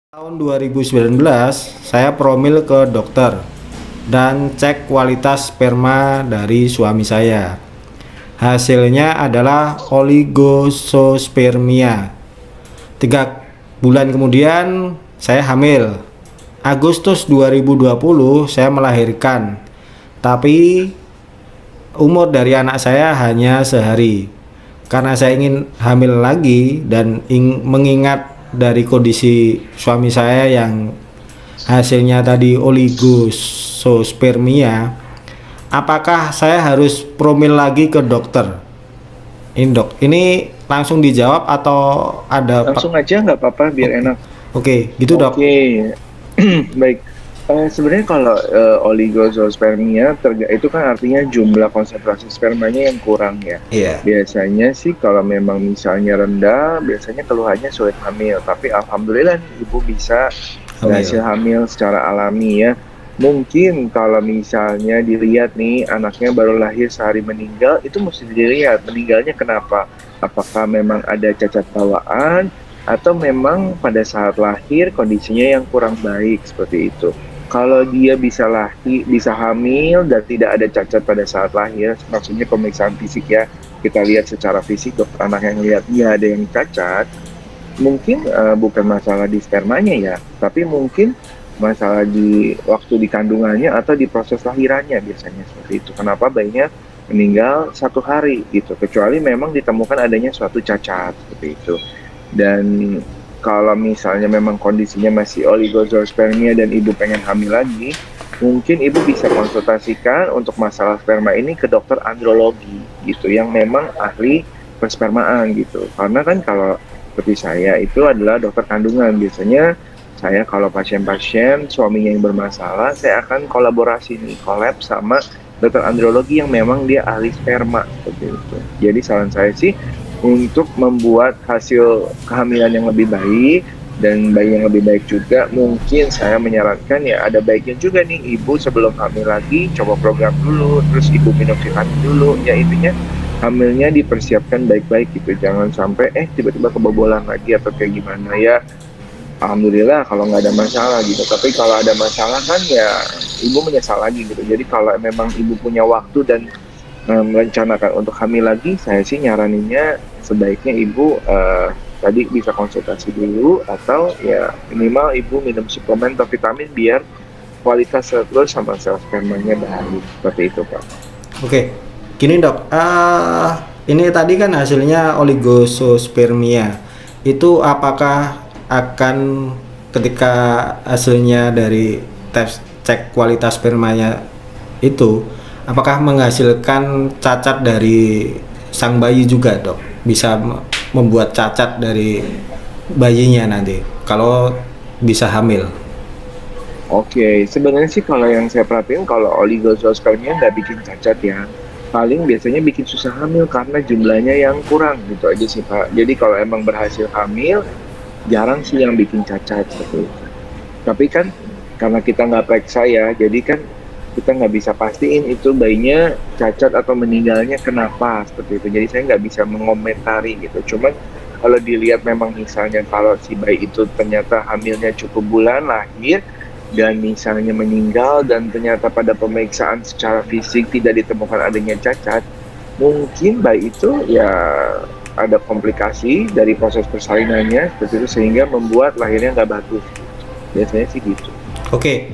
Tahun 2019, saya promil ke dokter dan cek kualitas sperma dari suami saya. Hasilnya adalah oligosospermia. 3 bulan kemudian saya hamil. Agustus 2020 saya melahirkan. Tapi umur dari anak saya hanya sehari. Karena saya ingin hamil lagi dan mengingat dari kondisi suami saya yang hasilnya tadi oligosospermia, apakah saya harus promil lagi ke dokter? Ini dok, ini langsung dijawab atau ada Langsung aja nggak apa-apa biar enak. Oke, gitu dok. Oke, baik. Sebenarnya kalau oligosospermia itu kan artinya jumlah konsentrasi spermanya yang kurang ya. Iya. Biasanya sih kalau memang misalnya rendah, biasanya keluhannya sulit hamil. Tapi alhamdulillah nih, ibu bisa berhasil hamil secara alami ya. Mungkin kalau misalnya dilihat nih anaknya baru lahir sehari meninggal, itu mesti dilihat meninggalnya kenapa. Apakah memang ada cacat bawaan atau memang pada saat lahir kondisinya yang kurang baik seperti itu. Kalau dia bisa bisa hamil dan tidak ada cacat pada saat lahir, maksudnya pemeriksaan fisik ya, kita lihat secara fisik dokter anak yang lihat dia ada yang cacat, mungkin bukan masalah di spermanya ya, tapi mungkin masalah di waktu di kandungannya atau di proses lahirannya biasanya seperti itu. Kenapa bayinya meninggal 1 hari gitu, kecuali memang ditemukan adanya suatu cacat seperti itu. Dan kalau misalnya memang kondisinya masih oligosospermia dan ibu pengen hamil lagi, mungkin ibu bisa konsultasikan untuk masalah sperma ini ke dokter andrologi gitu, yang memang ahli perspermaan gitu. Karena kan kalau seperti saya itu adalah dokter kandungan, biasanya saya kalau pasien-pasien suaminya yang bermasalah, saya akan kolaborasi nih, collab sama dokter andrologi yang memang dia ahli sperma seperti itu. Jadi saran saya sih untuk membuat hasil kehamilan yang lebih baik dan bayi yang lebih baik juga, mungkin saya menyarankan ya ada baiknya juga nih ibu sebelum hamil lagi coba program dulu, terus ibu minum vitamin dulu ya, intinya hamilnya dipersiapkan baik-baik gitu, jangan sampai tiba-tiba kebobolan lagi atau kayak gimana ya. Alhamdulillah kalau nggak ada masalah gitu, tapi kalau ada masalah kan ya ibu menyesal lagi gitu. Jadi kalau memang ibu punya waktu dan merencanakan untuk hamil lagi, saya sih nyaraninnya sebaiknya ibu tadi bisa konsultasi dulu, atau ya minimal ibu minum suplemen atau vitamin biar kualitas sel telur sama sel spermanya baik, seperti itu Pak. Oke, gini dok, ini tadi kan hasilnya oligosospermia. Itu apakah akan ketika hasilnya dari tes cek kualitas spermanya itu, apakah menghasilkan cacat dari sang bayi juga dok? Bisa membuat cacat dari bayinya nanti kalau bisa hamil? Oke, sebenarnya sih kalau yang saya perhatiin kalau oligosospermia nggak bikin cacat ya. Paling biasanya bikin susah hamil karena jumlahnya yang kurang gitu aja sih Pak. Jadi kalau emang berhasil hamil, jarang sih yang bikin cacat seperti itu. Tapi kan karena kita nggak periksa ya, jadi kan kita nggak bisa pastiin itu bayinya cacat atau meninggalnya kenapa seperti itu. Jadi saya nggak bisa mengomentari gitu. Cuman kalau dilihat memang misalnya kalau si bayi itu ternyata hamilnya cukup bulan lahir dan misalnya meninggal dan ternyata pada pemeriksaan secara fisik tidak ditemukan adanya cacat, mungkin bayi itu ya ada komplikasi dari proses persalinannya seperti itu, sehingga membuat lahirnya nggak bagus. Biasanya sih gitu. Oke.